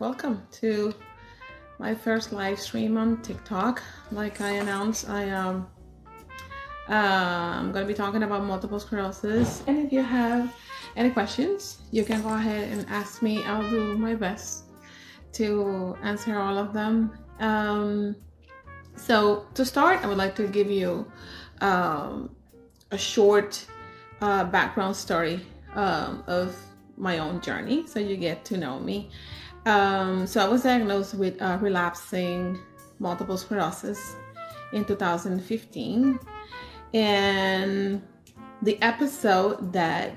welcome to my first live stream on TikTok. Like I announced, I'm going to be talking about multiple sclerosis. And if you have any questions, you can go ahead and ask me. I'll do my best to answer all of them. So to start, I would like to give you a short background story of my own journey, so you get to know me. So I was diagnosed with relapsing multiple sclerosis in 2015, and the episode that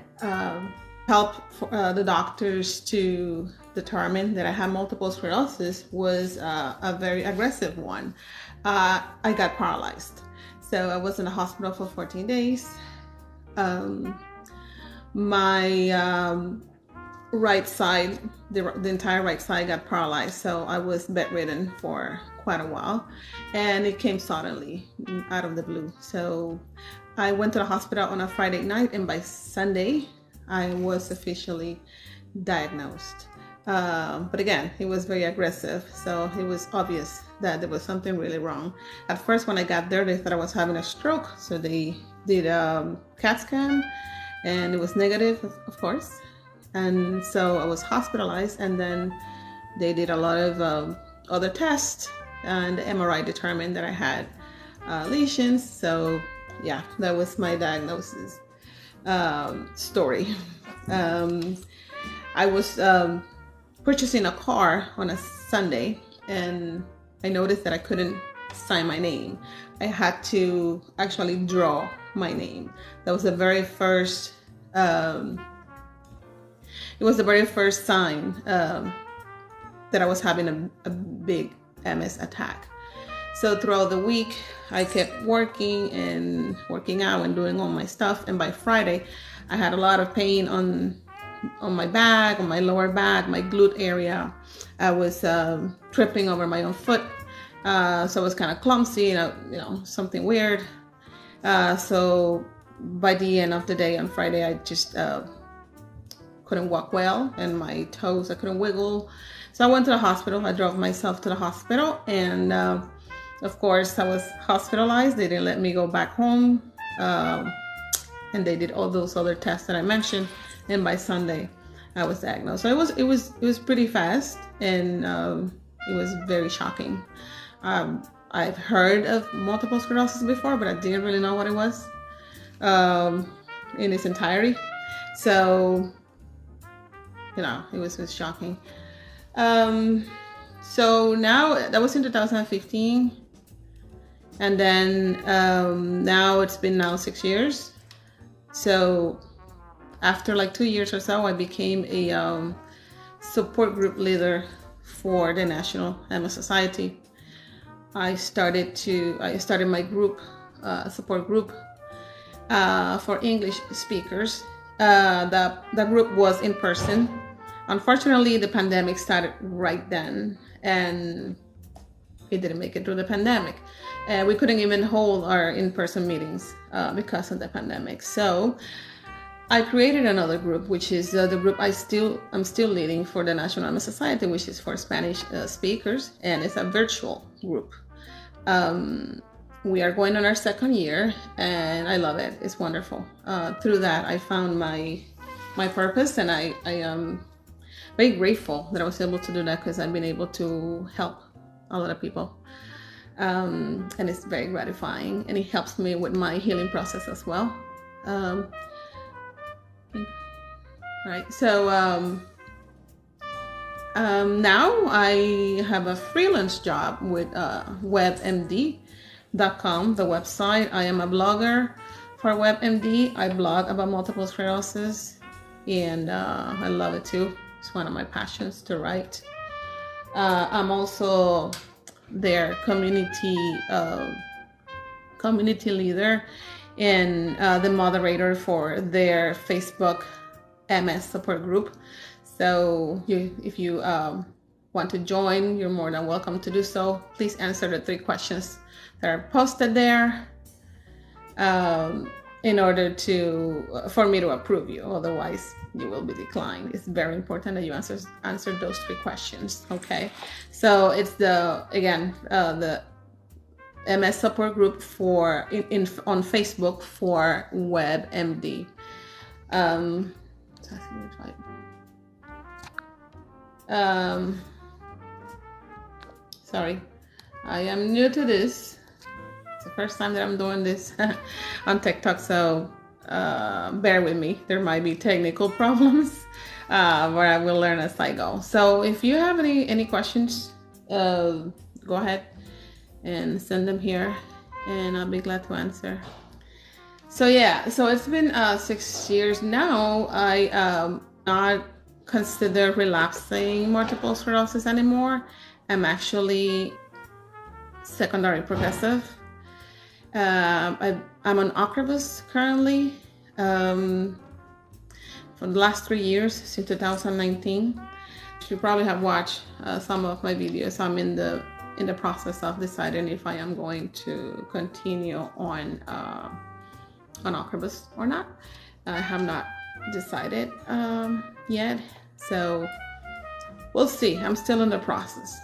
helped the doctors to determine that I had multiple sclerosis was a very aggressive one. I got paralyzed. So I was in the hospital for 14 days. My right side, the entire right side got paralyzed. So I was bedridden for quite a while, and it came suddenly out of the blue. So I went to the hospital on a Friday night, and by Sunday, I was officially diagnosed. But again, it was very aggressive, so it was obvious that there was something really wrong. At first, when I got there, they thought I was having a stroke, so they did a CAT scan, and it was negative, of course. And so I was hospitalized, and then they did a lot of other tests, and the MRI determined that I had lesions. So yeah, that was my diagnosis story. I was purchasing a car on a Sunday, and I noticed that I couldn't sign my name. I had to actually draw my name. That was the very first it was the very first sign that I was having a big MS attack. So throughout the week, I kept working and working out and doing all my stuff. And by Friday, I had a lot of pain on my back, on my lower back, my glute area. I was tripping over my own foot. So I was kind of clumsy, something weird. So by the end of the day on Friday, I just couldn't walk well, and my toes, I couldn't wiggle. So I went to the hospital. I drove myself to the hospital, and of course I was hospitalized. They didn't let me go back home, and they did all those other tests that I mentioned. And by Sunday, I was diagnosed. So it was pretty fast, and it was very shocking. I've heard of multiple sclerosis before, but I didn't really know what it was in its entirety. So it was shocking. So now, that was in 2015, and then now it's been 6 years. So after like 2 years or so, I became a support group leader for the National MS Society. I started my group, support group for English speakers. The group was in person. Unfortunately, the pandemic started right then, and it didn't make it through the pandemic. We couldn't even hold our in-person meetings because of the pandemic. So I created another group, which is the group I'm still leading for the National MS Society, which is for Spanish speakers, and it's a virtual group. We are going on our second year, and I love it. It's wonderful. Through that, I found my purpose, and I am very grateful that I was able to do that, because I've been able to help a lot of people. And it's very gratifying, and it helps me with my healing process as well. Right. So now I have a freelance job with WebMD.com, the website. I am a blogger for WebMD. I blog about multiple sclerosis, and I love it too. It's one of my passions to write. I'm also their community leader and the moderator for their Facebook MS support group. So if you want to join, you're more than welcome to do so. Please answer the 3 questions that are posted there. in order to for me to approve you. Otherwise, you will be declined. It's very important that you answer those 3 questions. Okay, so it's the MS support group for on Facebook for WebMD. Sorry, I am new to this. It's the first time that I'm doing this on TikTok, so bear with me. There might be technical problems, where I will learn as I go. So if you have any questions, go ahead and send them here, and I'll be glad to answer. So yeah, so it's been 6 years now. I not consider relapsing multiple sclerosis anymore. I'm actually secondary progressive. I'm on Ocrevus currently for the last 3 years, since 2019. You probably have watched some of my videos. I'm in the process of deciding if I am going to continue on Ocrevus or not. I have not decided yet, so we'll see. I'm still in the process.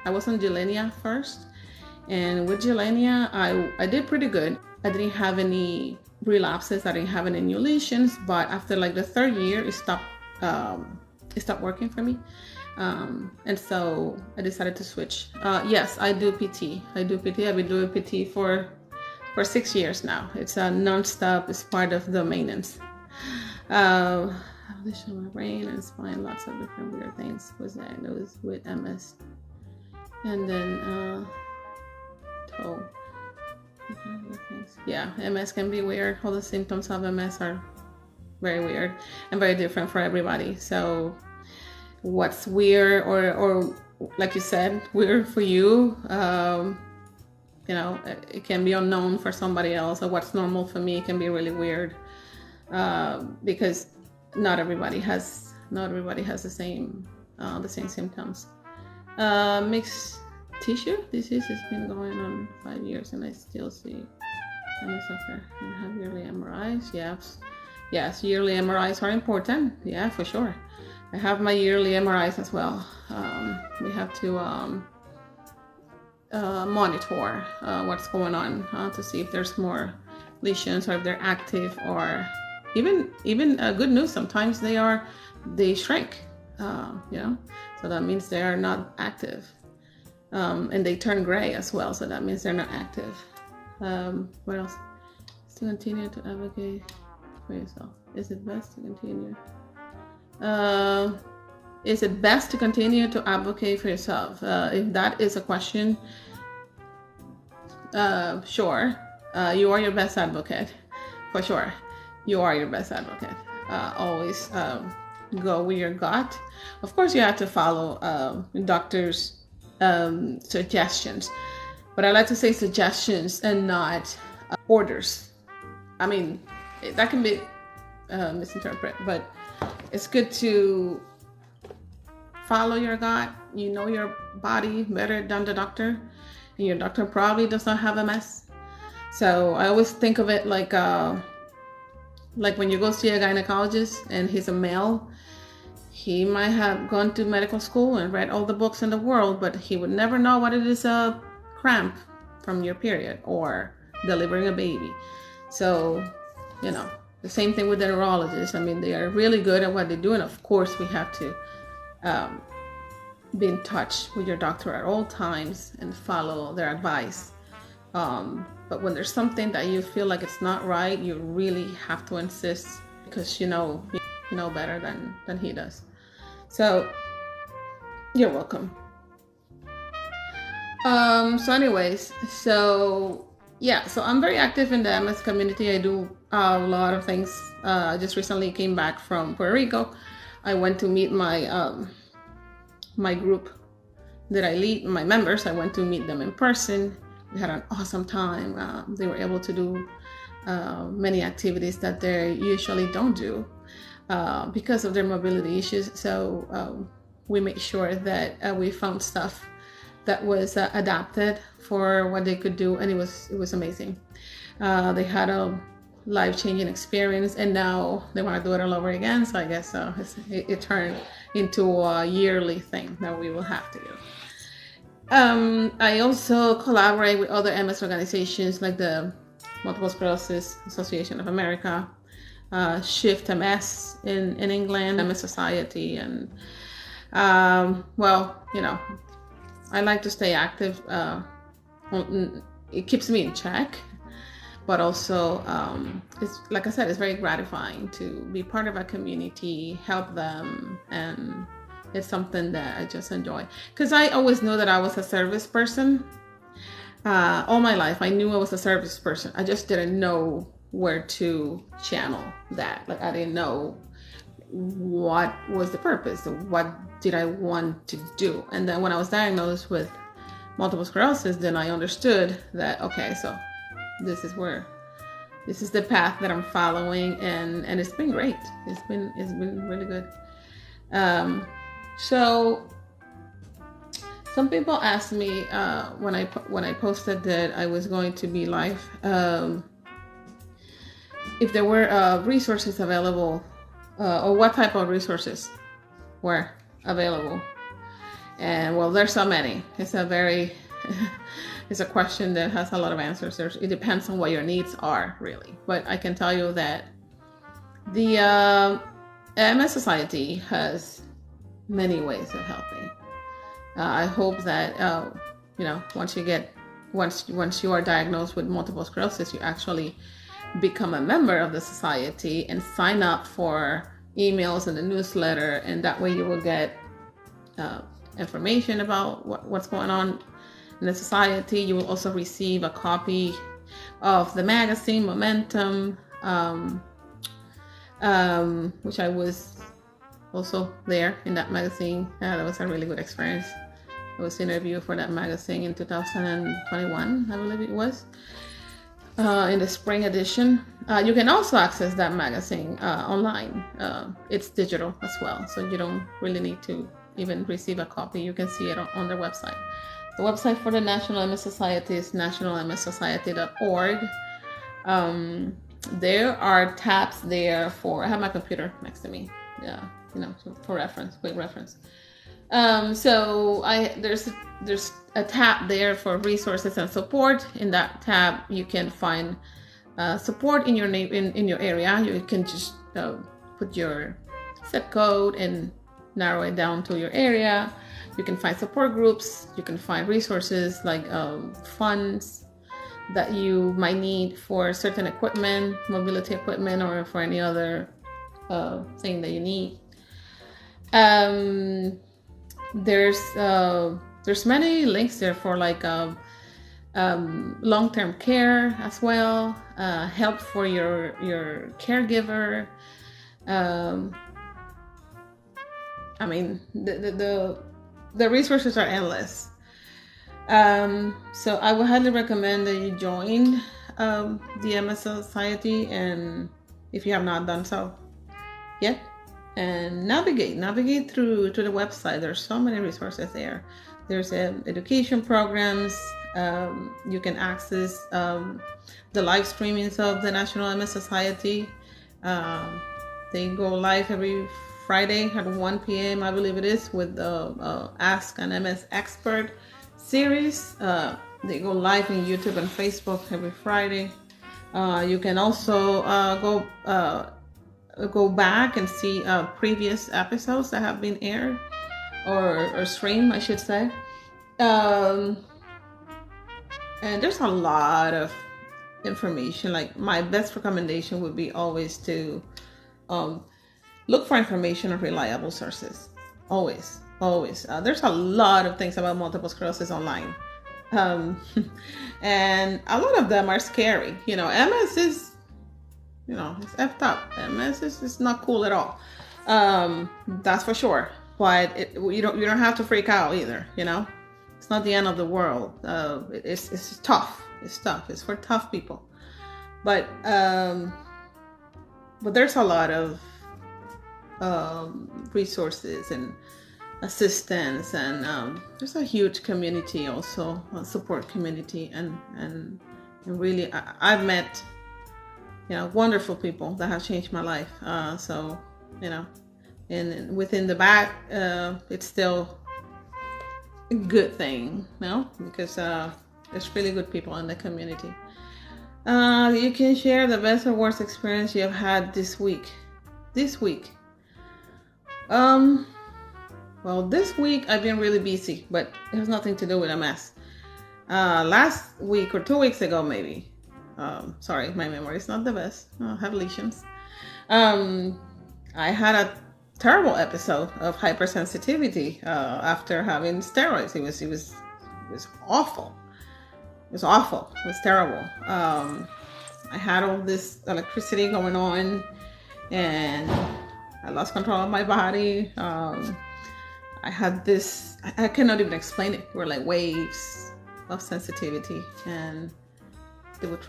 I was on Gilenya first, and with Gilenya, I did pretty good. I didn't have any relapses. I didn't have any new lesions, but after like the 3rd year, it stopped working for me. And so I decided to switch. Yes, I do PT. I've been doing PT for 6 years now. It's a non-stop. It's part of the maintenance. Condition of my brain and spine, lots of different weird things. Was diagnosed with MS, and then toe. Yeah, MS can be weird. All the symptoms of MS are very weird and very different for everybody. So what's weird or like you said, weird for you, it can be unknown for somebody else, or what's normal for me can be really weird, because not everybody has the same symptoms. Mixed tissue disease has been going on 5 years, and I still see MS suffer. And have yearly MRIs. Yes, yearly MRIs are important. Yeah, for sure. I have my yearly MRIs as well. We have to monitor what's going on to see if there's more lesions, or if they're active, or even good news. Sometimes they shrink. So that means they are not active, and they turn gray as well. So that means they're not active. What else? To continue to advocate for yourself. Is it best to continue? Is it best to continue to advocate for yourself? If that is a question, sure. You are your best advocate, for sure. You are your best advocate. Always go with your gut. Of course, you have to follow doctors' suggestions, but I like to say suggestions and not orders. I mean, that can be misinterpreted, but it's good to follow your gut. You know your body better than the doctor, and your doctor probably does not have MS. So I always think of it like when you go see a gynecologist and he's a male. He might have gone to medical school and read all the books in the world, but he would never know what it is a cramp from your period or delivering a baby. So, the same thing with the neurologists. I mean, they are really good at what they do, and of course we have to be in touch with your doctor at all times and follow their advice. But when there's something that you feel like it's not right, you really have to insist, because you know better than he does. So you're welcome. So anyways, so I'm very active in the MS community. I do a lot of things. I just recently came back from Puerto Rico. I went to meet my my group that I lead, my members. I went to meet them in person. We had an awesome time. They were able to do many activities that they usually don't do because of their mobility issues. So we made sure that we found stuff that was adapted for what they could do, and it was amazing. They had a life-changing experience, and now they want to do it all over again. So I guess it turned into a yearly thing that we will have to do. I also collaborate with other MS organizations like the Multiple Sclerosis Association of America, Shift MS in England, MS Society, and well, you know, I like to stay active. It keeps me in check, but also it's, like I said, it's very gratifying to be part of a community, help them, and it's something that I just enjoy. Because I always knew that I was a service person. All my life, I knew I was a service person. I just didn't know where to channel that. Like, I didn't know what was the purpose, what did I want to do. And then when I was diagnosed with multiple sclerosis, then I understood that, okay, so this is the path that I'm following, and it's been great. It's been really good. So some people asked me when I posted that I was going to be live, if there were resources available, or what type of resources were available. And well, there's so many. It's a question that has a lot of answers. It depends on what your needs are, really. But I can tell you that the MS Society has many ways of helping. I hope that you know, once you are diagnosed with multiple sclerosis, you actually become a member of the society and sign up for emails and the newsletter, and that way you will get information about what's going on in the society. You will also receive a copy of the magazine Momentum, which I was also there in that magazine. That was a really good experience. I was interviewed for that magazine in 2021, I believe it was, in the spring edition. You can also access that magazine online. It's digital as well, so you don't really need to even receive a copy. You can see it on their website. The website for the National MS Society is nationalmssociety.org. There are tabs there for, I have my computer next to me, yeah, you know, for reference, quick reference. So there's a tab there for resources and support. In that tab, you can find support in your name, in your area. You can just put your zip code and narrow it down to your area. You can find support groups. You can find resources like funds that you might need for certain equipment, mobility equipment, or for any other thing that you need. There's many links there for like long-term care as well, help for your caregiver. I mean, the resources are endless. So I would highly recommend that you join the MS Society, and if you have not done so yet, and navigate through to the website. There's so many resources there. There's education programs. You can access the live streamings of the National MS Society. They go live every Friday at 1 p.m. I believe it is, with the Ask an MS Expert series. They go live on YouTube and Facebook every Friday. You can also go back and see previous episodes that have been aired or streamed, I should say. And there's a lot of information. Like, my best recommendation would be always to look for information on reliable sources. Always. There's a lot of things about multiple sclerosis online. And a lot of them are scary. You know, MS is, you know, it's effed up. MS is not cool at all. That's for sure. But you don't have to freak out either. You know, it's not the end of the world. It's tough. It's tough. It's for tough people. But there's a lot of resources and assistance, and there's a huge community also, a support community, and really I've met wonderful people that have changed my life. So you know, and within the back, it's still a good thing, because there's really good people in the community. You can share the best or worst experience you have had this week. Well, this week I've been really busy, but it has nothing to do with MS. Last week or 2 weeks ago, maybe. Sorry, my memory is not the best. I have lesions. I had a terrible episode of hypersensitivity after having steroids. It was awful. It was awful. It was terrible. I had all this electricity going on, and I lost control of my body. I had this, I cannot even explain it. They were like waves of sensitivity, and it would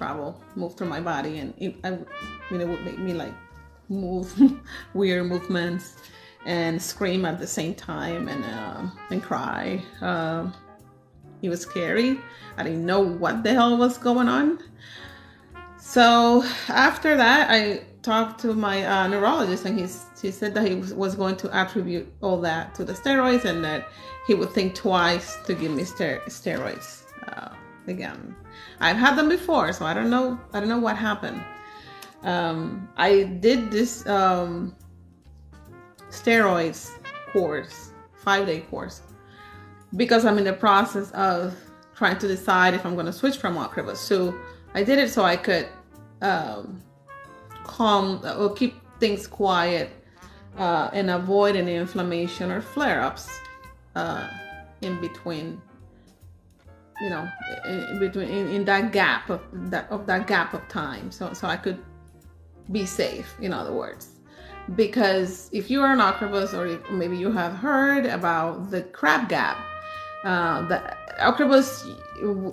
move through my body, and it would make me like move weird movements and scream at the same time, and cry. It was scary. I didn't know what the hell was going on. So after that, I talked to my neurologist, and he said that he was going to attribute all that to the steroids, and that he would think twice to give me steroids again. I've had them before, so I don't know what happened. I did this steroids course, 5-day course, because I'm in the process of trying to decide if I'm going to switch from Ocrevus. So I did it so I could calm or keep things quiet and avoid any inflammation or flare-ups in between, in that gap of time. So I could be safe, in other words. Because if you are on Ocrevus, or if maybe you have heard about the crab gap, the Ocrevus,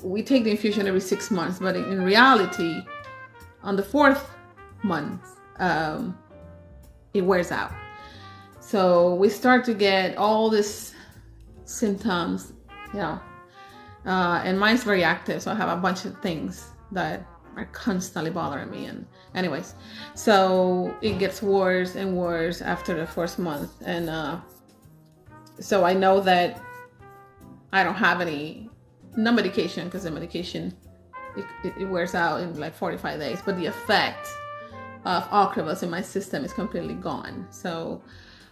we take the infusion every 6 months, but in reality, on the 4th month, it wears out. So we start to get all these symptoms, and mine's very active, so I have a bunch of things that are constantly bothering me. And anyways, so it gets worse and worse after the first month, and so I know that I don't have no medication, because the medication it wears out in like 45 days, but the effect of Ocrevus in my system is completely gone. So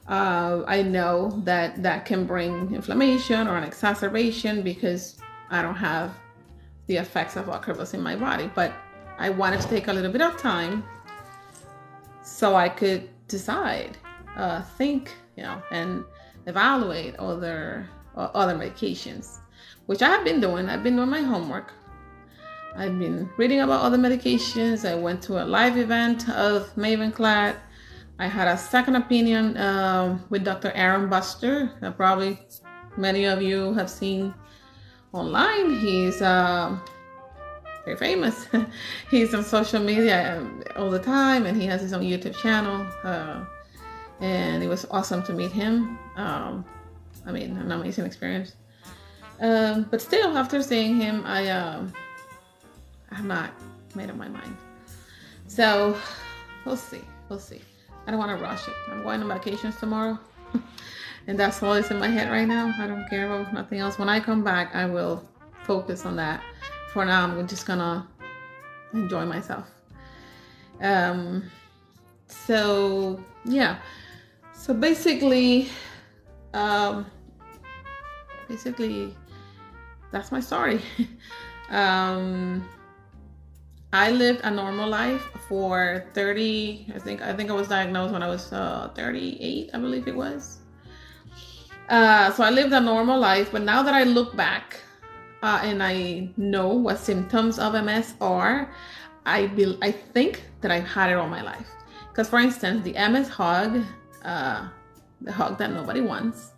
I know that can bring inflammation or an exacerbation, because I don't have the effects of Ocrevus in my body. But I wanted to take a little bit of time so I could decide, think, and evaluate other medications, which I have been doing. I've been doing my homework. I've been reading about other medications. I went to a live event of Mavenclad. I had a second opinion with Dr. Aaron Buster, that probably many of you have seen online. He's very famous. He's on social media all the time, and he has his own YouTube channel. And it was awesome to meet him. An amazing experience. But still, after seeing him, I have not made up my mind. So we'll see. I don't want to rush it. I'm going on vacations tomorrow. And that's all that's in my head right now. I don't care about nothing else. When I come back, I will focus on that. For now, I'm just gonna enjoy myself. So yeah. So basically, that's my story. I lived a normal life for 30. I think I was diagnosed when I was 38, I believe it was. So I lived a normal life, but now that I look back and I know what symptoms of MS are, I think that I've had it all my life. Because, for instance, the MS hug, the hug that nobody wants,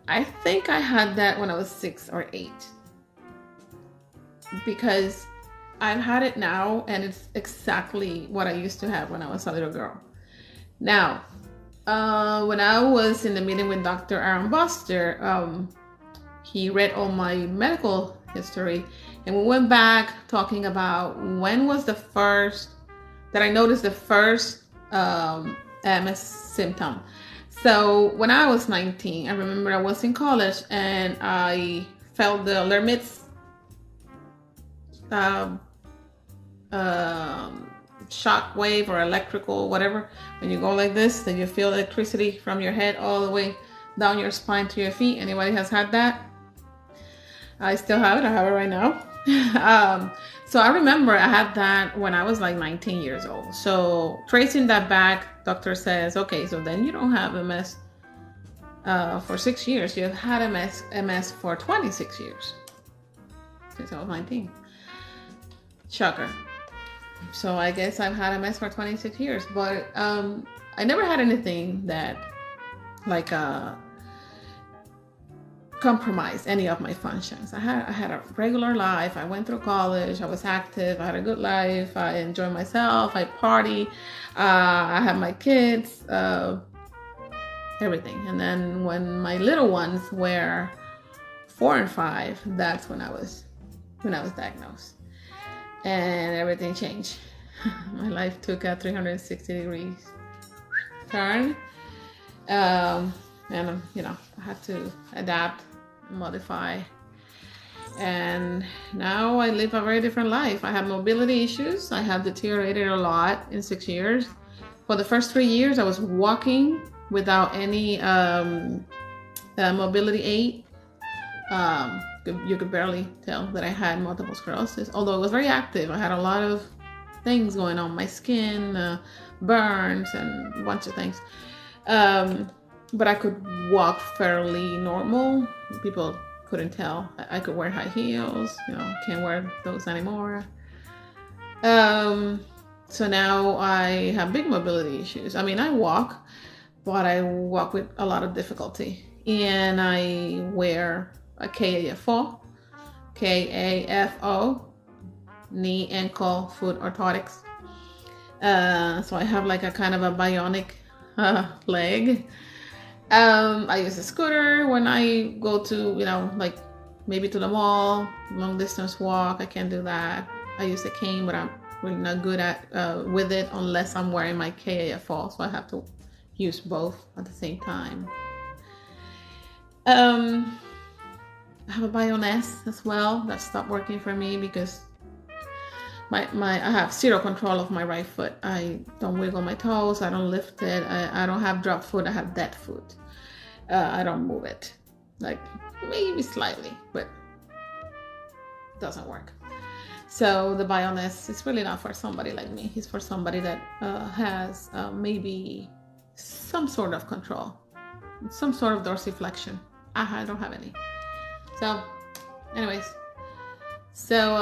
I think I had that when I was 6 or 8. Because I've had it now, and it's exactly what I used to have when I was a little girl. Now, When I was in the meeting with Dr. Aaron Buster, he read all my medical history, and we went back talking about when was the first that I noticed the first MS symptom. So when I was 19, I remember I was in college and I felt the Lermitz shock wave or electrical, whatever. When you go like this, then you feel electricity from your head all the way down your spine to your feet. Anybody has had that? I still have it. I have it right now. So I remember I had that when I was like 19 years old. So tracing that back, doctor says, okay, so then you don't have MS for 6 years. You've had MS for 26 years since I was 19. Shocker. So I guess I've had MS for 26 years, but I never had anything that like compromised any of my functions. I had a regular life. I went through college. I was active. I had a good life. I enjoyed myself. I party. I had my kids. Everything. And then when my little ones were 4 and 5, that's when I was diagnosed, and everything changed. My life took a 360 degrees turn, and I had to adapt, modify, and now I live a very different life. I have mobility issues. I have deteriorated a lot in 6 years. For the first 3 years, I was walking without any mobility aid. You could barely tell that I had multiple sclerosis, although it was very active. I had a lot of things going on, my skin, burns, and a bunch of things. But I could walk fairly normal. People couldn't tell. I could wear high heels, can't wear those anymore. So now I have big mobility issues. I mean, I walk, but I walk with a lot of difficulty. And I wear a KAFO, knee, ankle, foot orthotics. So I have like a kind of a bionic leg. I use a scooter when I go to, like maybe to the mall, long distance walk. I can't do that. I use a cane, but I'm really not good at with it unless I'm wearing my KAFO. So I have to use both at the same time. I have a Bioness as well that stopped working for me because I have zero control of my right foot. I don't wiggle my toes. I don't lift it. I don't have drop foot. I have dead foot. I don't move it, like maybe slightly, but it doesn't work. So the Bioness is really not for somebody like me. It's for somebody that has maybe some sort of control, some sort of dorsiflexion. I don't have any. So anyways, so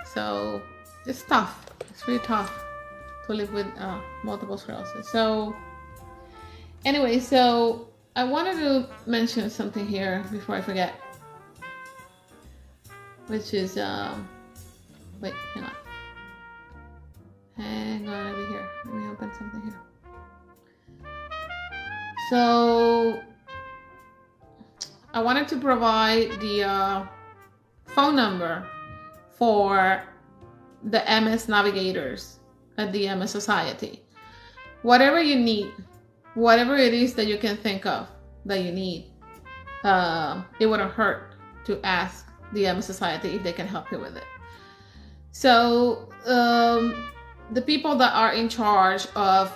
so it's tough. It's really tough to live with multiple sclerosis. So anyway, so I wanted to mention something here before I forget, which is wait, hang on over here. Let me open something here. So I wanted to provide the phone number for the MS navigators at the MS Society. Whatever you need, whatever it is that you can think of that you need, it wouldn't hurt to ask the MS Society if they can help you with it. So the people that are in charge of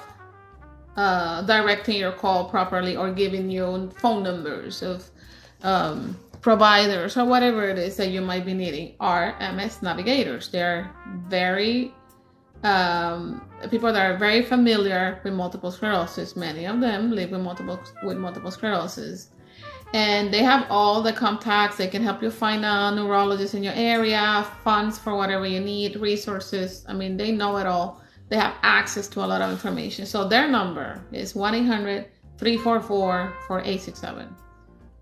directing your call properly or giving you phone numbers of providers or whatever it is that you might be needing are MS navigators. They're very people that are very familiar with multiple sclerosis. Many of them live with multiple sclerosis, and they have all the contacts. They can help you find a neurologist in your area, funds for whatever you need, resources. I mean, they know it all. They have access to a lot of information. So their number is 1-800-344-4867.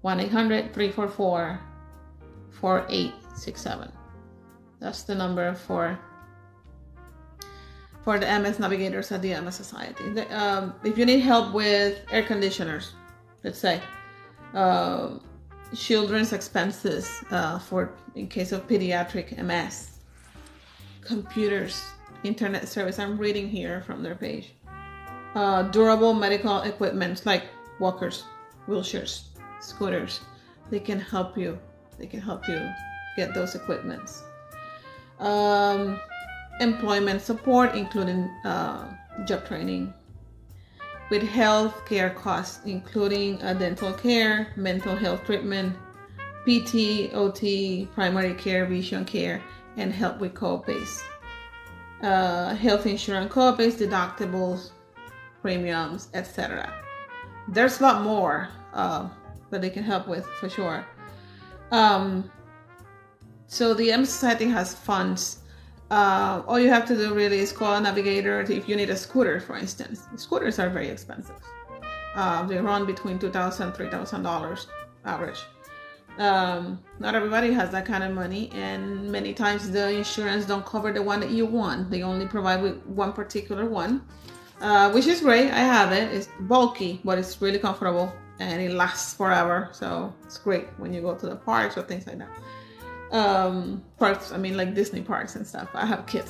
1-800-344-4867. That's the number for for the MS navigators at the MS Society. If you need help with air conditioners, let's say, children's expenses for in case of pediatric MS, computers, internet service. I'm reading here from their page. Durable medical equipment like walkers, wheelchairs, scooters. They can help you. They can help you get those equipments. Employment support, including job training. With health care costs, including dental care, mental health treatment, PT, OT, primary care, vision care, and help with co-pays. Health insurance co-pays, deductibles, premiums, etc. There's a lot more that they can help with for sure. So the MS Society has funds. All you have to do really is call a navigator if you need a scooter, for instance. Scooters are very expensive. They run between $2,000 and $3,000 average. Not everybody has that kind of money, and many times the insurance don't cover the one that you want. They only provide with one particular one, which is great. I have it. It's bulky, but it's really comfortable and it lasts forever. So it's great when you go to the parks or things like that. Parks, I mean like Disney parks and stuff. I have kids,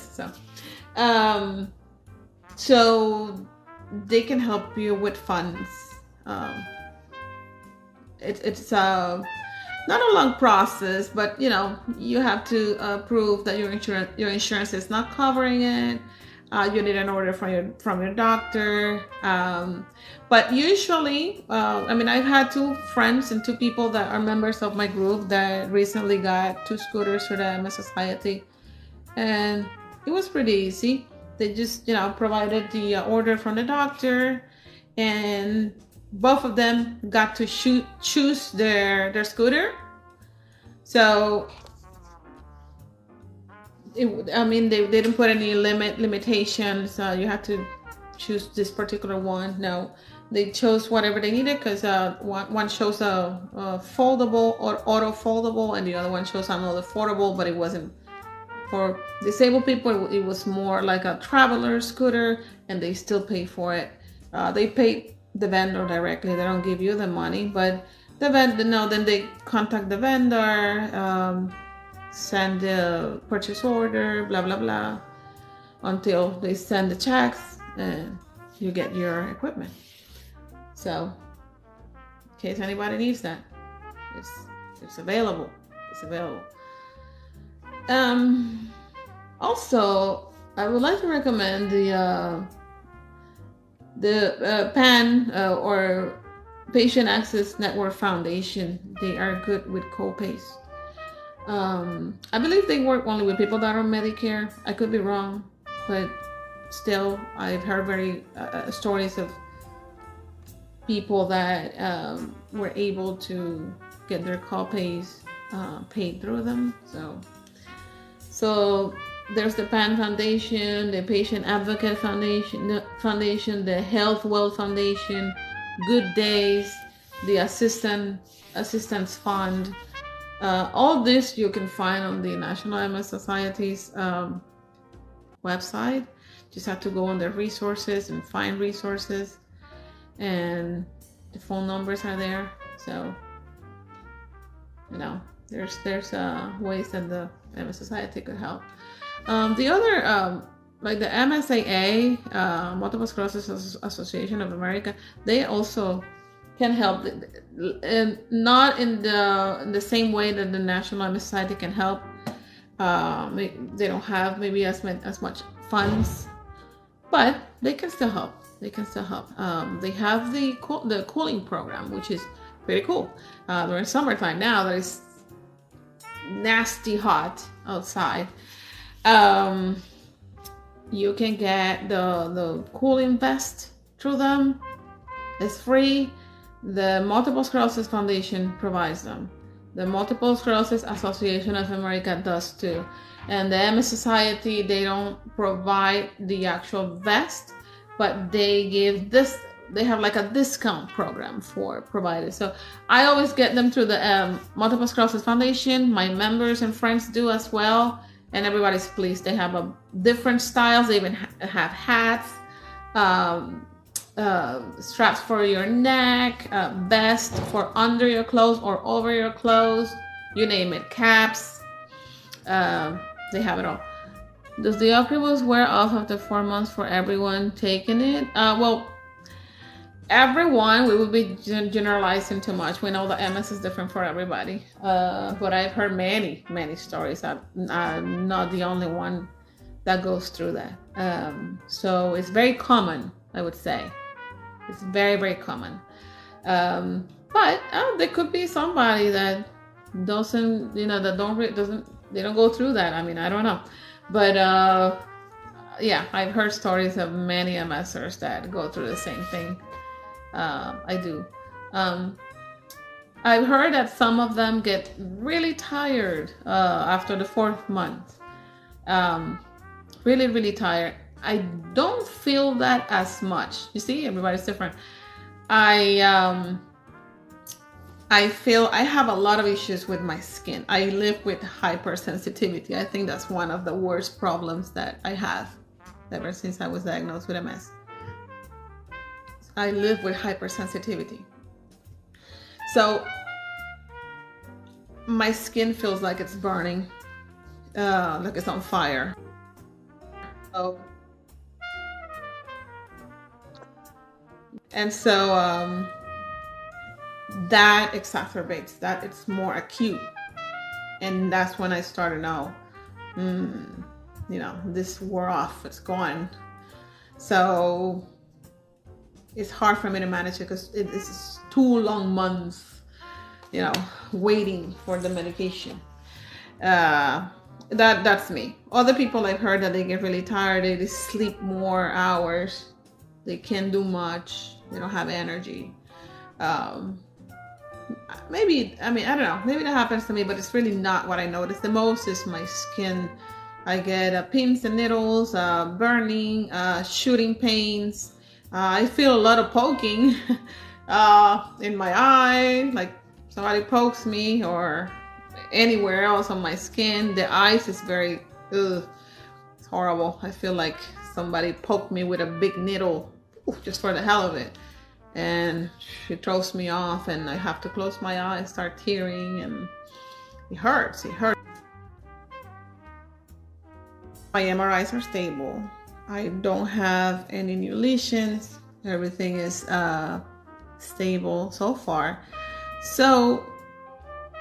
so they can help you with funds. It's not a long process, but you know, you have to prove that your insurance is not covering it. You need an order from your doctor. But usually, I mean, I've had 2 friends and 2 people that are members of my group that recently got 2 scooters for the MS Society, and it was pretty easy. They just, you know, provided the order from the doctor, and both of them got to choose their scooter. So I mean, they didn't put any limitations. You have to choose this particular one. No, they chose whatever they needed, because one shows a foldable or auto foldable, and the other one shows another foldable, but it wasn't for disabled people. It was more like a traveler scooter, and they still pay for it. They pay the vendor directly. They don't give you the money, but the vendor, no, then they contact the vendor, send the purchase order, blah blah blah, until they send the checks and you get your equipment. So in case anybody needs that, it's available. It's available. Also, I would like to recommend the PAN or Patient Access Network Foundation. They are good with co-pays. I believe they work only with people that are on Medicare. I could be wrong, but still, I've heard stories of people that were able to get their co-pays paid through them. So there's the PAN Foundation, the Patient Advocate Foundation, the Health Well Foundation, Good Days, the Assistance Fund. All this you can find on the National MS Society's website. Just have to go on their resources and find resources, and the phone numbers are there. So, you know, there's ways that the MS Society could help. The other, like the MSAA, Multiple Sclerosis Association of America, they also can help, and not in the same way that the National MS Society can help. They don't have maybe as much funds, but they can still help. They have the cooling program, which is pretty cool. During summertime now, that is nasty hot outside. You can get the cooling vest through them. It's free. The Multiple Sclerosis Foundation provides them. The Multiple Sclerosis Association of America does too. And the MS Society, they don't provide the actual vest, but they give this. They have like a discount program for providers. So I always get them through the Multiple Sclerosis Foundation. My members and friends do as well. and everybody's pleased. They have different styles. They even have hats, um, straps for your neck, vest for under your clothes or over your clothes, you name it, caps. They have it all. Does the Ocrevus wear off after 4 months for everyone taking it? Well, everyone, we would be generalizing too much. We know that MS is different for everybody, but I've heard many stories. I'm not the only one that goes through that. So it's very common, I would say. It's very common. But there could be somebody that doesn't, that they don't go through that. I mean, I don't know, but yeah, I've heard stories of many MSers that go through the same thing. I do. I've heard that some of them get really tired after the 4th month. Really tired. I don't feel that as much. You see, everybody's different. I feel I have a lot of issues with my skin. I live with hypersensitivity. I think that's one of the worst problems that I have ever since I was diagnosed with MS. I live with hypersensitivity. So my skin feels like it's burning, like it's on fire. So, and so that exacerbates that. It's more acute. And that's when I started out, this wore off, it's gone. So it's hard for me to manage it because it's 2 long months, waiting for the medication. That's me. Other people I've heard that they get really tired, they sleep more hours, they can't do much, they don't have energy. Maybe, I don't know, maybe that happens to me, but it's really not what I notice the most is my skin. I get pins and needles, burning, shooting pains. I feel a lot of poking in my eye, like somebody pokes me, or anywhere else on my skin. The eyes is very, it's horrible. I feel like somebody poked me with a big needle, just for the hell of it. And it throws me off, and I have to close my eyes, start tearing, and it hurts. My MRIs are stable. I don't have any new lesions. Everything is stable so far. So,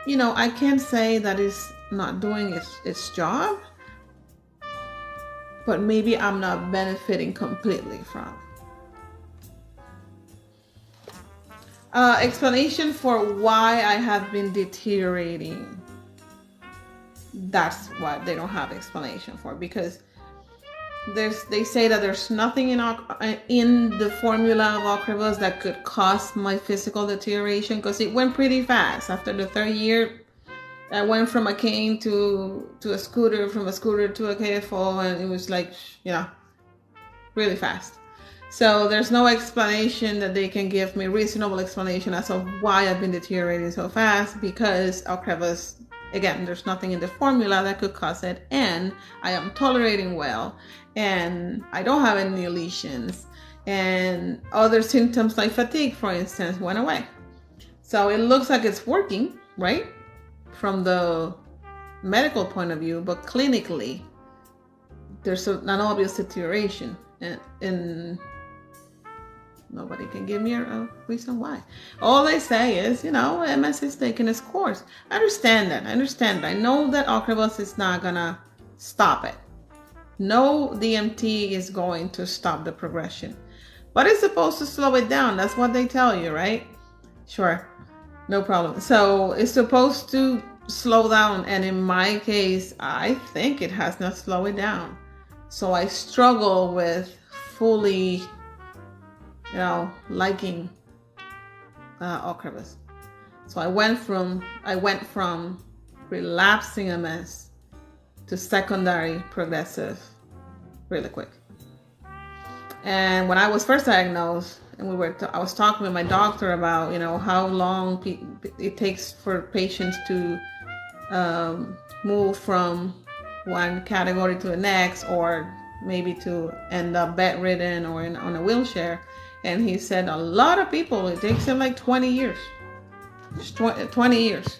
I can't say that it's not doing its job, but maybe I'm not benefiting completely from. Explanation for why I have been deteriorating. That's what they don't have explanation for, because they say that there's nothing in the formula of Ocrevus that could cause my physical deterioration, because it went pretty fast. After the 3rd year, I went from a cane to a scooter, from a scooter to a KFO, and it was like, really fast. So there's no explanation that they can give me, reasonable explanation as to why I've been deteriorating so fast, because Ocrevus, again, there's nothing in the formula that could cause it, and I am tolerating well, and I don't have any lesions, and other symptoms like fatigue, for instance, went away. So it looks like it's working, right? From the medical point of view, but clinically, there's an obvious deterioration, and nobody can give me a reason why. All they say is, MS is taking its course. I understand that. I know that Ocrevus is not gonna stop it. No DMT is going to stop the progression, but it's supposed to slow it down. That's what they tell you, right? Sure, no problem. So it's supposed to slow down, and in my case, I think it has not slowed it down. So I struggle with fully, liking Ocrevus. So I went from relapsing MS to secondary progressive really quick. And when I was first diagnosed, and I was talking with my doctor about, how long it takes for patients to move from one category to the next, or maybe to end up bedridden or on a wheelchair. And he said a lot of people, it takes them like 20 years. 20 years.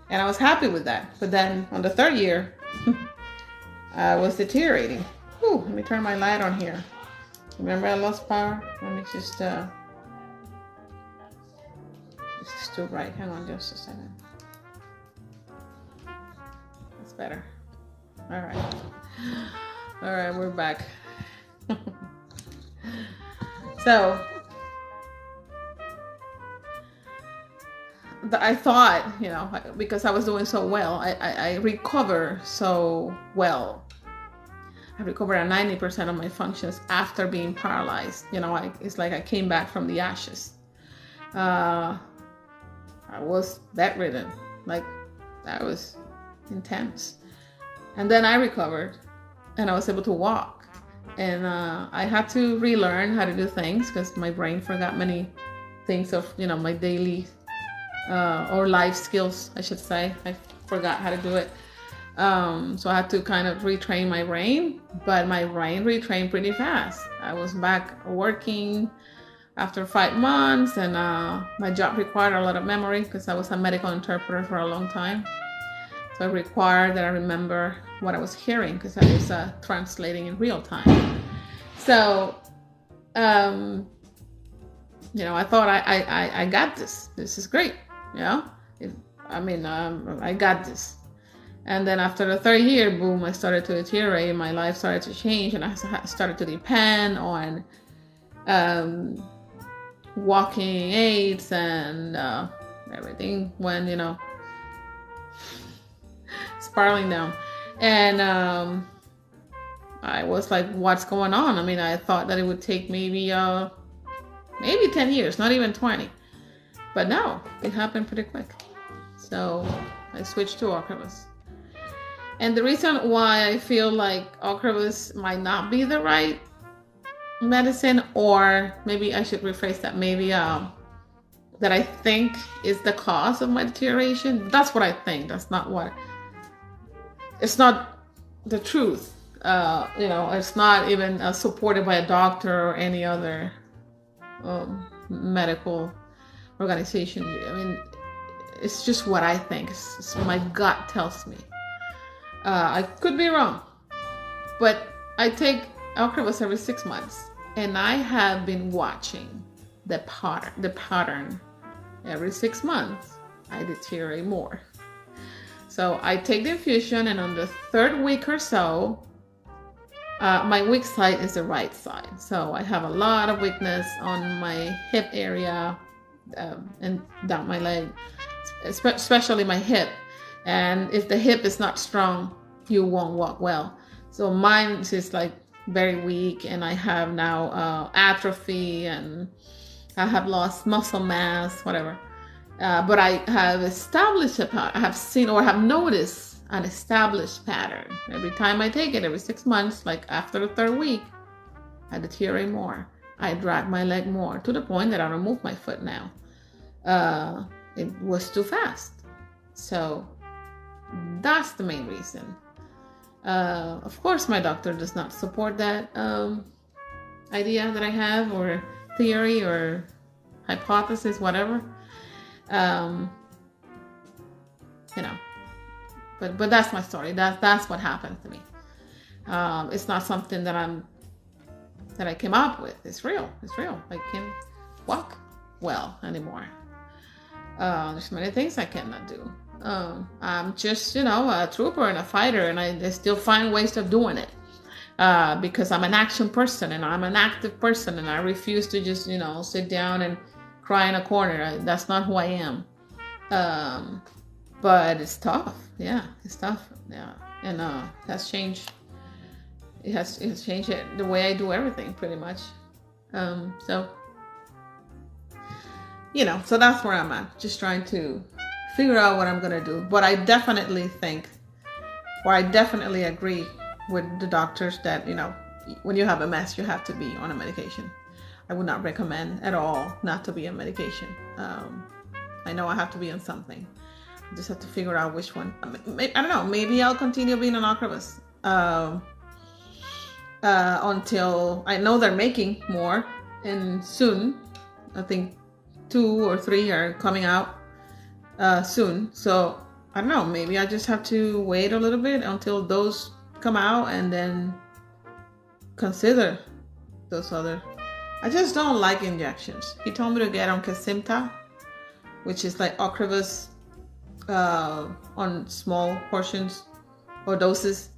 And I was happy with that. But then on the third year, I was deteriorating. Whew, let me turn my light on here. Remember I lost power? Let me just, this is too bright. Hang on just a second. That's better. All right. All right, we're back. So, I thought, you know, because I was doing so well, I recovered so well. I recovered at 90% of my functions after being paralyzed. You know, it's like I came back from the ashes. I was bedridden, like that was intense. And then I recovered and I was able to walk. And I had to relearn how to do things because my brain forgot many things of, you know, my daily or life skills, I should say. I forgot how to do it. So I had to kind of retrain my brain, but my brain retrained pretty fast. I was back working after 5 months, and my job required a lot of memory because I was a medical interpreter for a long time. So it required that I remember what I was hearing because I was translating in real time. So, you know, I thought I got this. This is great. You know, I got this. And then after the third year, boom, I started to deteriorate. My life started to change, and I started to depend on walking aids, and everything went, you know, spiraling down. And I was like, what's going on? I mean, I thought that it would take maybe 10 years, not even 20. But no, it happened pretty quick. So I switched to Ocrevus. And the reason why I feel like Ocrevus might not be the right medicine, or maybe I should rephrase that, maybe that I think is the cause of my deterioration. That's what I think. That's not what, it's not the truth. You know, it's not even supported by a doctor or any other medical organization. I mean, it's just what I think. It's my gut tells me. I could be wrong, but I take Ocrevus every 6 months, and I have been watching the pattern. Every 6 months, I deteriorate more. So I take the infusion, and on the third week or so, my weak side is the right side. So I have a lot of weakness on my hip area and down my leg, especially my hip. And if the hip is not strong, you won't walk well. So mine is like very weak, and I have now atrophy, and I have lost muscle mass, whatever. But I have established I have seen or have noticed an established pattern. Every time I take it, every 6 months, like after the third week, I deteriorate more. I drag my leg more, to the point that I don't move my foot now. It was too fast. So that's the main reason. Of course, my doctor does not support that idea that I have, or theory, or hypothesis, whatever. You know, but that's my story. That's what happened to me. It's not something that I came up with. It's real. It's real. I can't walk well anymore. There's many things I cannot do. I'm just, you know, a trooper and a fighter, and I still find ways of doing it. Because I'm an action person, and I'm an active person, and I refuse to just, you know, sit down and cry in a corner. That's not who I am. But it's tough. Yeah, it's tough. Yeah, and has changed. It has changed the way I do everything, pretty much. So, you know, so that's where I'm at. Just trying to figure out what I'm gonna do. But I definitely think, or I definitely agree with the doctors that, you know, when you have MS, you have to be on a medication. I would not recommend at all not to be on medication. I know I have to be on something, Just have to figure out which one. I don't know. Maybe I'll continue being an Ocrevus until I know they're making more, and soon. I think 2 or 3 are coming out soon. So I don't know. Maybe I just have to wait a little bit until those come out and then consider those other. I just don't like injections. He told me to get on Kesimpta, which is like Ocrevus on small portions or doses,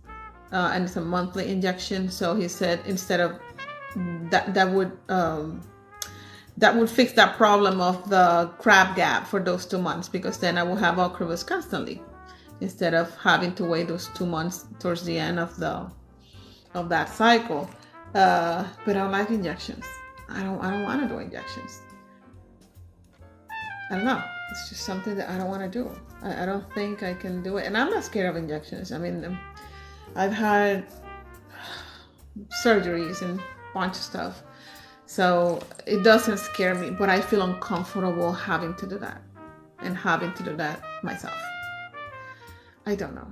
and it's a monthly injection. So he said instead of that would fix that problem of the crab gap for those 2 months, because then I will have Ocrevus constantly instead of having to wait those 2 months towards the end of that cycle. But I don't like injections. I don't want to do injections. I don't know. It's just something that I don't want to do. I don't think I can do it. And I'm not scared of injections. I mean, I've had surgeries and a bunch of stuff. So it doesn't scare me, but I feel uncomfortable having to do that and having to do that myself. I don't know.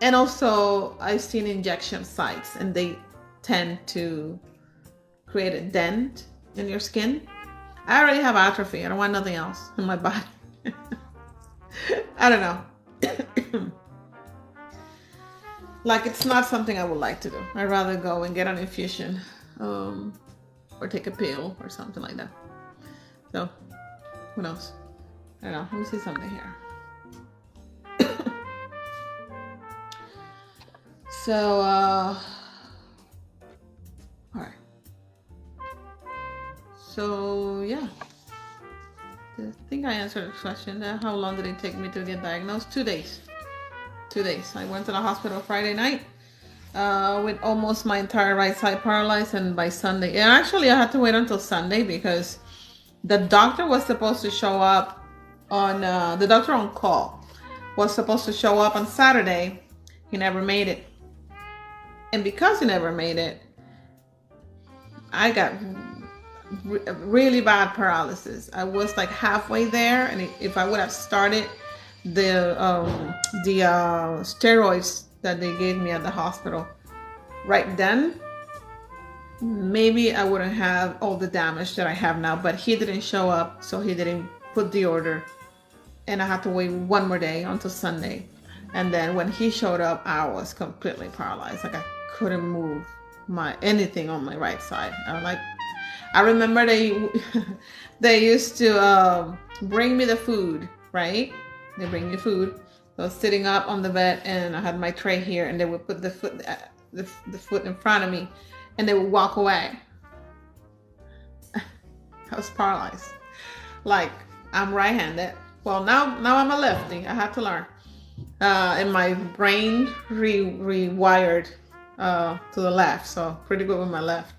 And also I've seen injection sites and they tend to create a dent in your skin. I already have atrophy. I don't want nothing else in my body. I don't know. It's not something I would like to do. I'd rather go and get an infusion, or take a pill or something like that. So, who knows? I don't know. Let me see something here. So, all right. So, yeah. I think I answered the question. How long did it take me to get diagnosed? 2 days. 2 days. I went to the hospital Friday night with almost my entire right side paralyzed, and by Sunday. And actually, I had to wait until Sunday because the doctor was supposed to show up on, the doctor on call was supposed to show up on Saturday. He never made it. And because he never made it, I got really bad paralysis. I was like halfway there, and if I would have started the steroids that they gave me at the hospital right then, maybe I wouldn't have all the damage that I have now. But he didn't show up, so he didn't put the order, and I had to wait 1 more day until Sunday. And then when he showed up, I was completely paralyzed. I couldn't move anything on my right side. I remember they used to bring me the food, right? They bring me food. So I was sitting up on the bed, and I had my tray here, and they would put the foot in front of me, and they would walk away. I was paralyzed. I'm right-handed. Well, now I'm a lefty. I had to learn. And my brain rewired to the left, so pretty good with my left.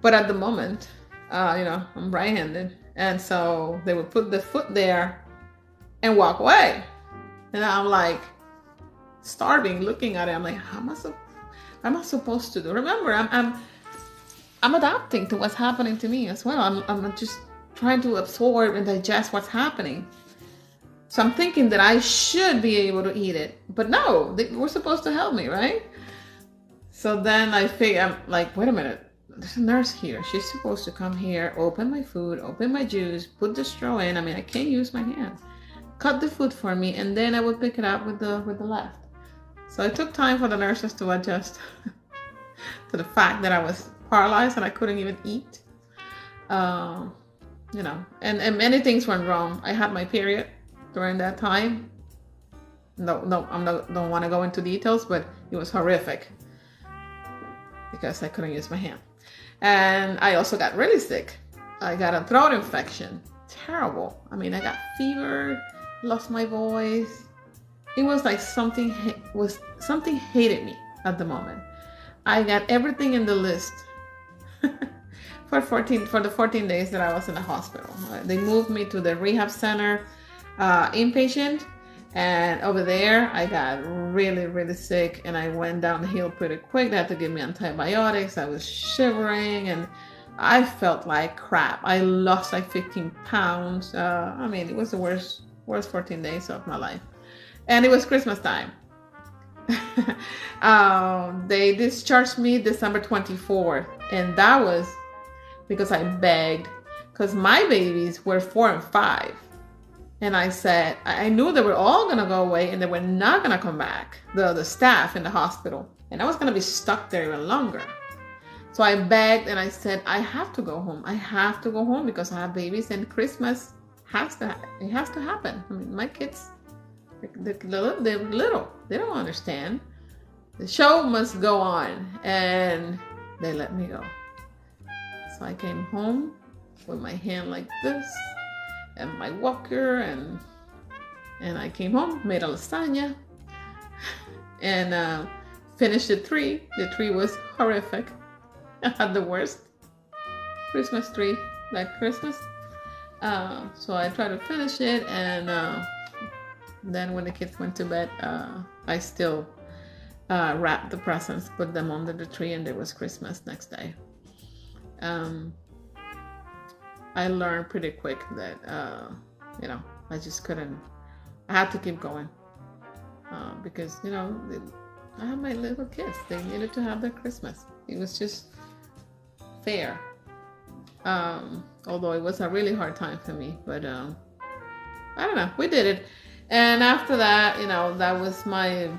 But at the moment, I'm right-handed, and so they would put the foot there and walk away, and I'm starving, looking at it. I'm like, how am I supposed to do? Remember, I'm adapting to what's happening to me as well. I'm just trying to absorb and digest what's happening. So I'm thinking that I should be able to eat it, but no, they were supposed to help me, right? So then I figure, I'm like, wait a minute. There's a nurse here. She's supposed to come here, open my food, open my juice, put the straw in. I mean, I can't use my hand. Cut the food for me, and then I would pick it up with the left. So it took time for the nurses to adjust to the fact that I was paralyzed and I couldn't even eat. And many things went wrong. I had my period during that time. No, don't want to go into details, but it was horrific because I couldn't use my hand. And I also got really sick. I got a throat infection. Terrible. I mean, I got fever, lost my voice. It was like something hated me at the moment. I got everything in the list for the 14 days that I was in the hospital. They moved me to the rehab center, inpatient. And over there, I got really, really sick, and I went down the hill pretty quick. They had to give me antibiotics. I was shivering, and I felt like crap. I lost 15 pounds. It was the worst worst 14 days of my life. And it was Christmas time. They discharged me December 24th, and that was because I begged, because my babies were 4 and 5. And I said, I knew they were all going to go away and they were not going to come back, the staff in the hospital. And I was going to be stuck there even longer. So I begged and I said, I have to go home. I have to go home because I have babies and Christmas has to happen. I mean, my kids, they're little. They don't understand. The show must go on. And they let me go. So I came home with my hand like this and my walker, and I came home, made a lasagna, and finished the tree. The tree was horrific. I had the worst Christmas tree that Christmas. So I tried to finish it, and then when the kids went to bed, I still wrapped the presents, put them under the tree, and there was Christmas next day. I learned pretty quick that, I just couldn't, I had to keep going. Because, I have my little kids. They needed to have their Christmas. It was just fair. Although it was a really hard time for me, but, I don't know, we did it. And after that, that was my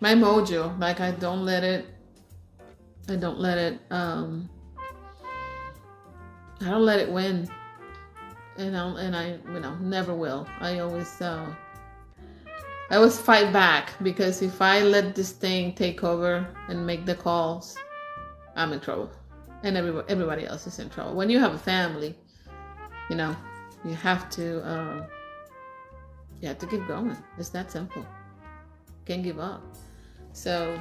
mojo. Like, I don't let it, I don't let it win, and I never will. I always fight back, because if I let this thing take over and make the calls, I'm in trouble, and everybody else is in trouble. When you have a family, you have to keep going. It's that simple. Can't give up. So,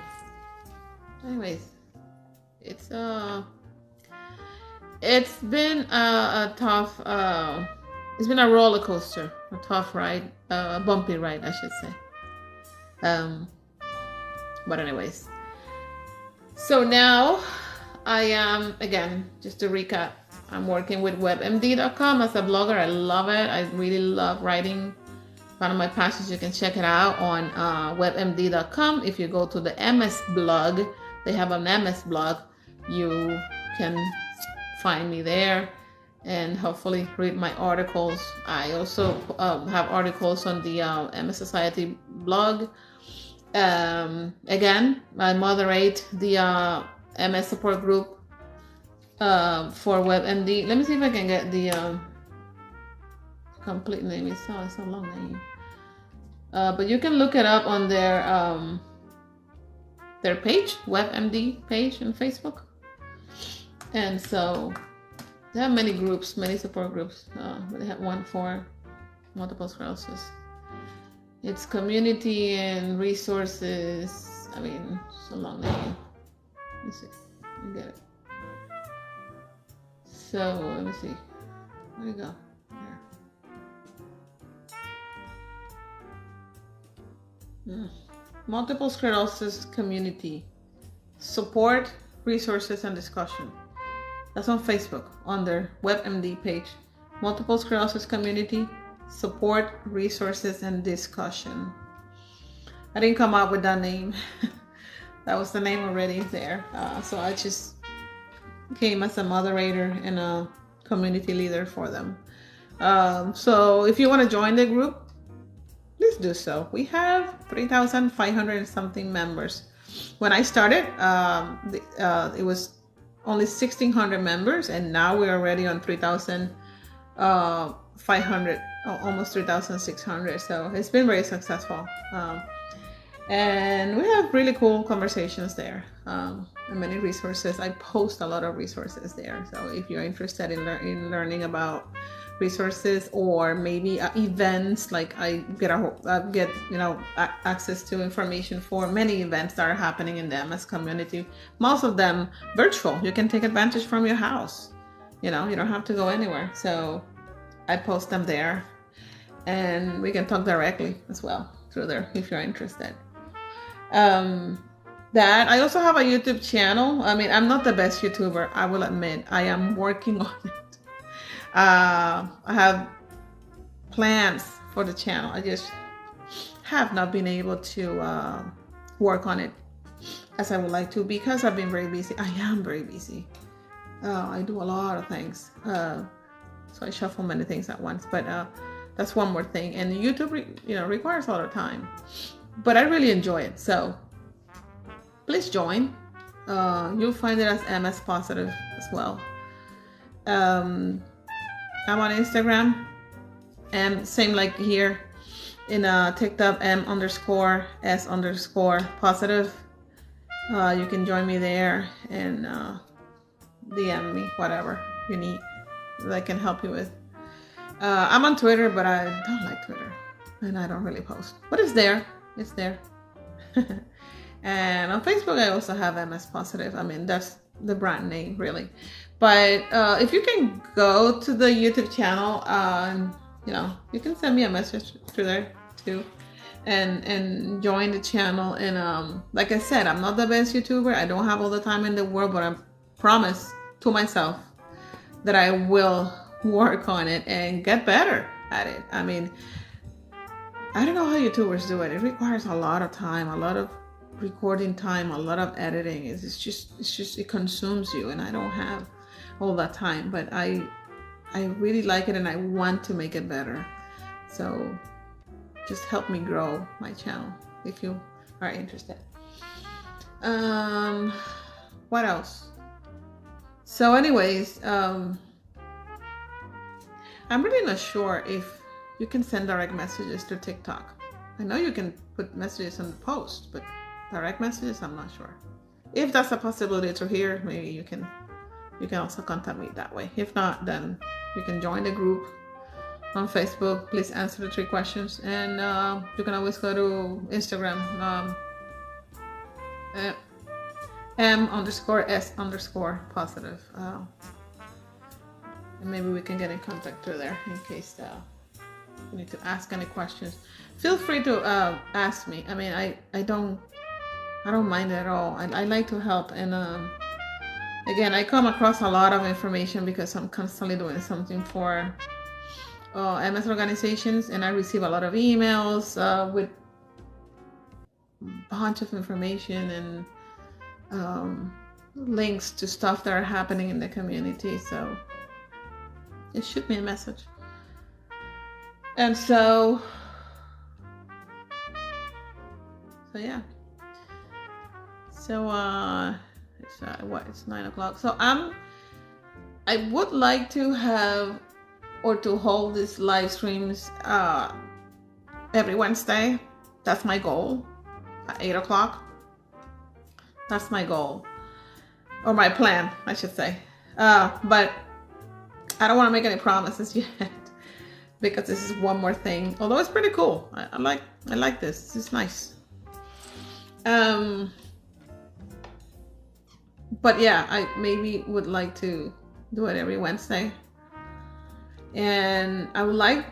anyways, it's been a tough, it's been a roller coaster, a tough ride, a bumpy ride, I should say. But anyways, so now I am, again, just to recap, I'm working with WebMD.com as a blogger. I love it. I really love writing. One of my passions. You can check it out on WebMD.com. If you go to the MS blog, they have an MS blog. You can find me there and hopefully read my articles. I also have articles on the MS Society blog. Again, I moderate the MS support group for WebMD. Let me see if I can get the complete name. It's a long name. But you can look it up on their page, WebMD page on Facebook. And so they have many groups, many support groups. But they have one for multiple sclerosis. It's community and resources. I mean, it's a long name. Let me see. You get it. So let me see. Where you go? Here. Multiple sclerosis community support, resources, and discussion. That's on Facebook on their WebMD page. Multiple sclerosis community support, resources, and discussion. I didn't come up with that name. That was the name already there. So I just came as a moderator and a community leader for them. So if you want to join the group, please do so. We have 3,500 and something members. When I started, it was only 1,600 members, and now we're already on 3,500, almost 3,600. So it's been very successful. And we have really cool conversations there, and many resources. I post a lot of resources there. So if you're interested in learning about resources, or maybe events, like I get access to information for many events that are happening in the MS community. Most of them virtual. You can take advantage from your house. You don't have to go anywhere. So I post them there, and we can talk directly as well through there if you're interested. That I also have a YouTube channel. I mean, I'm not the best YouTuber, I will admit. I am working on it. I have plans for the channel. I just have not been able to work on it as I would like to because I've been very busy. I am very busy. I do a lot of things. So I shuffle many things at once, but that's one more thing. And YouTube, requires a lot of time, but I really enjoy it. So please join. You'll find it as MS Positive as well. I'm on Instagram, and same like here in TikTok, M_S_positive. You can join me there and DM me whatever you need that I can help you with. I'm on Twitter, but I don't like Twitter, and I don't really post, but it's there. It's there. And on Facebook, I also have MS Positive. I mean, that's the brand name, really. But if you can go to the YouTube channel, you can send me a message through there too, and join the channel. And like I said, I'm not the best YouTuber. I don't have all the time in the world, but I promise to myself that I will work on it and get better at it. I mean, I don't know how YouTubers do it. It requires a lot of time, a lot of recording time, a lot of editing. It's just it consumes you, and I don't have all that time, but I really like it and I want to make it better. So just help me grow my channel if you are interested. What else? So anyways, I'm really not sure if you can send direct messages to TikTok. I know you can put messages on the post, but direct messages, I'm not sure. If that's a possibility to hear, maybe you can also contact me that way. If not, then you can join the group on Facebook. Please answer the 3 questions, and you can always go to Instagram, M_S_positive, and maybe we can get in contact through there in case you need to ask any questions. Feel free to ask me. I mean, I don't mind it at all. I like to help, and again, I come across a lot of information because I'm constantly doing something for MS organizations, and I receive a lot of emails with a bunch of information and links to stuff that are happening in the community. So just shoot me a message. And so yeah. So it's 9 o'clock. So I would like to have or to hold these live streams every Wednesday. That's my goal. At 8 o'clock. That's my goal, or my plan, I should say. But I don't want to make any promises yet because this is one more thing. Although it's pretty cool. I like this. It's nice. But yeah, I maybe would like to do it every Wednesday. And I would like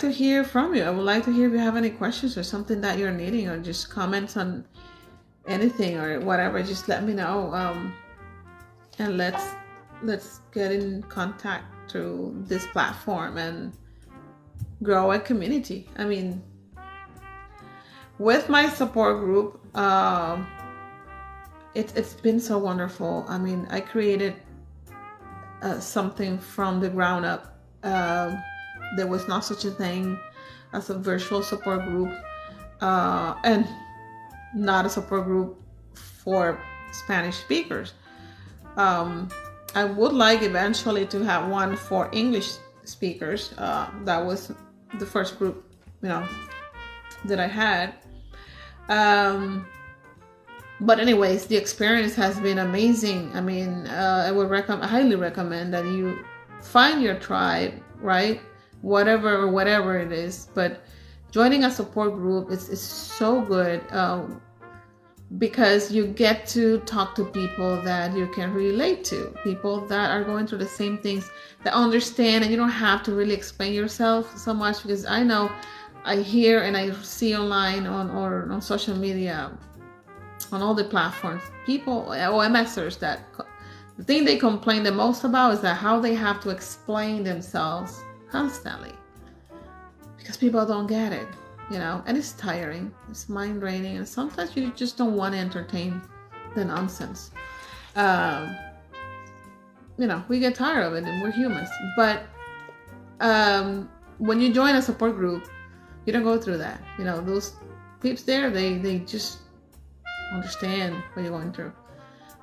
to hear from you. I would like to hear if you have any questions or something that you're needing, or just comments on anything or whatever. Just let me know. And let's get in contact through this platform and grow a community. I mean, with my support group, it's been so wonderful. I mean, I created something from the ground up. There was not such a thing as a virtual support group, and not a support group for Spanish speakers. I would like eventually to have one for English speakers. That was the first group, that I had. But anyways, the experience has been amazing. I mean, I highly recommend that you find your tribe, right? Whatever it is. But joining a support group is so good, because you get to talk to people that you can relate to, people that are going through the same things, that understand, and you don't have to really explain yourself so much, because I know I hear and I see online or on social media, on all the platforms, people, OMSers, that the thing they complain the most about is that how they have to explain themselves constantly. because people don't get it, and it's tiring, it's mind draining, and sometimes you just don't want to entertain the nonsense. We get tired of it, and we're humans. But when you join a support group, you don't go through that. Those peeps there, they just understand what you're going through.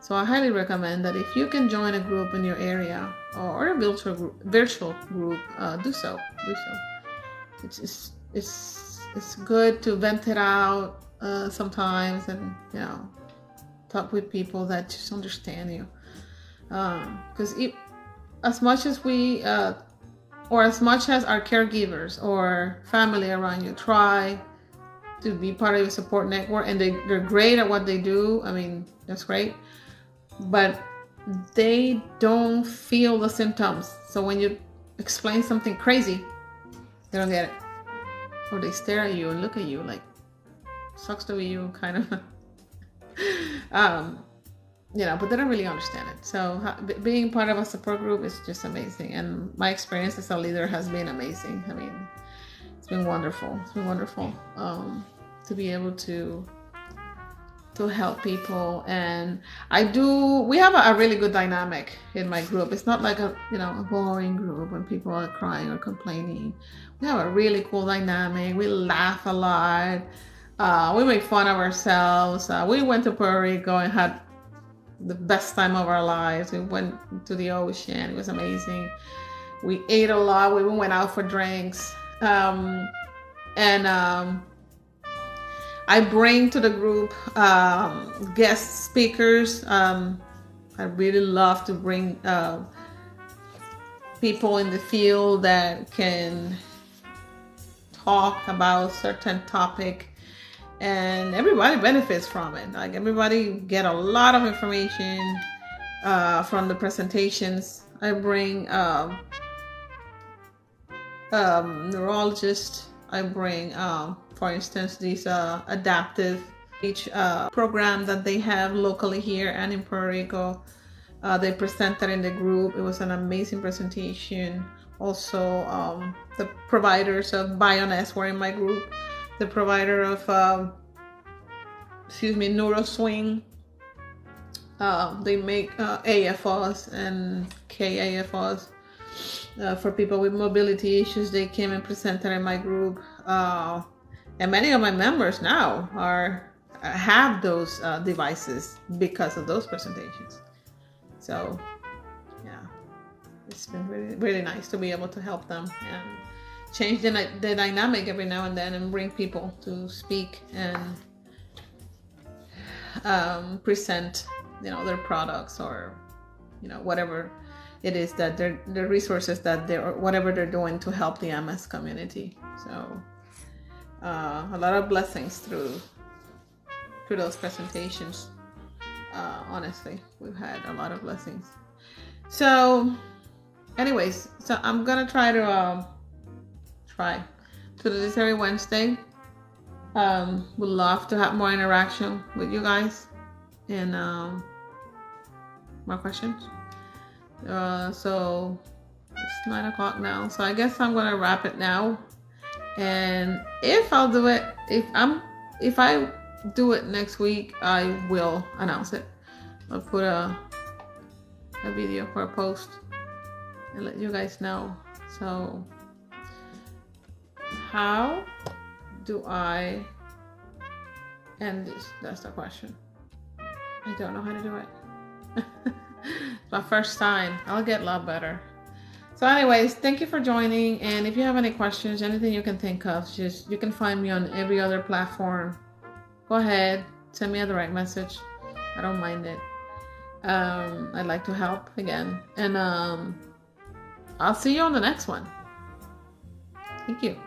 So I highly recommend that if you can join a group in your area or a virtual group, do so. It's good to vent it out sometimes, and talk with people that just understand you. Because as much as we or as much as our caregivers or family around you try to be part of your support network, and they're great at what they do, I mean, that's great, but they don't feel the symptoms. So when you explain something crazy, they don't get it, or they stare at you and look at you like, sucks to be you, kind of. But they don't really understand it. So being part of a support group is just amazing, and my experience as a leader has been amazing. I mean, it's been wonderful. It's been wonderful to be able to help people. And we have a really good dynamic in my group. It's not like a boring group when people are crying or complaining. We have a really cool dynamic. We laugh a lot. We make fun of ourselves. We went to Puerto Rico and had the best time of our lives. We went to the ocean. It was amazing. We ate a lot. We went out for drinks. I bring to the group guest speakers. I really love to bring people in the field that can talk about certain topic, and everybody benefits from it. Like, everybody get a lot of information from the presentations. I bring neurologists. I bring, for instance, these adaptive speech program that they have locally here and in Puerto Rico. They presented in the group. It was an amazing presentation. Also, the providers of Bioness were in my group. The provider of, NeuroSwing. They make AFOs and KAFOs for people with mobility issues. They came and presented in my group. And many of my members now have those devices because of those presentations. So, yeah, it's been really, really nice to be able to help them and change the dynamic every now and then, and bring people to speak and present, their products, or whatever it is that the resources that whatever they're doing to help the MS community. So a lot of blessings through those presentations. Honestly, we've had a lot of blessings. So anyways, so I'm gonna try to do this every Wednesday. Would love to have more interaction with you guys and more questions. So it's 9:00 now, so I guess I'm gonna wrap it now. And if I do it next week, I will announce it. I'll put a video for a post and let you guys know. So how do I end this? That's the question. I don't know how to do it. It's my first time. I'll get a lot better. So anyways, thank you for joining. And if you have any questions, anything you can think of, you can find me on every other platform. Go ahead, send me a direct message. I don't mind it. I'd like to help again. And I'll see you on the next one. Thank you.